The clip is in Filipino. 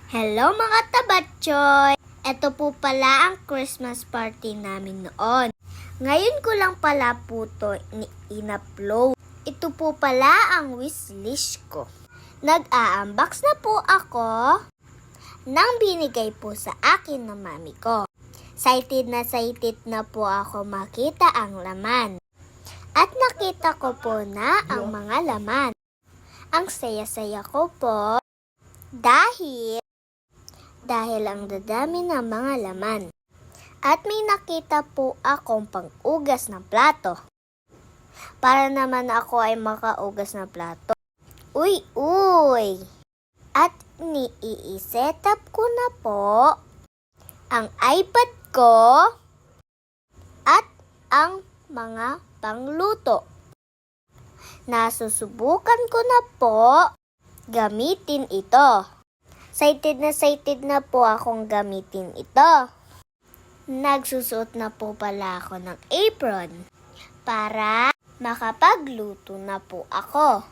Hello mga tabatchoy! Ito po pala ang Christmas party namin noon. Ngayon ko lang pala po ito in-upload. Ito po pala ang wishlist ko. Nag-a-unbox na po ako nang binigay po sa akin ng mami ko. Excited na po ako makita ang laman. At nakita ko po na ang mga laman. Ang saya-saya ko po dahil ang dadami ng mga laman. At may nakita po akong pang-ugas ng plato. Para naman ako ay makaugas ng plato. Uy! At i-set up ko na po ang iPad ko at ang mga pangluto. Nasusubukan ko na po gamitin ito. Excited na po akong gamitin ito. Nagsusuot na po pala ako ng apron para makapagluto na po ako.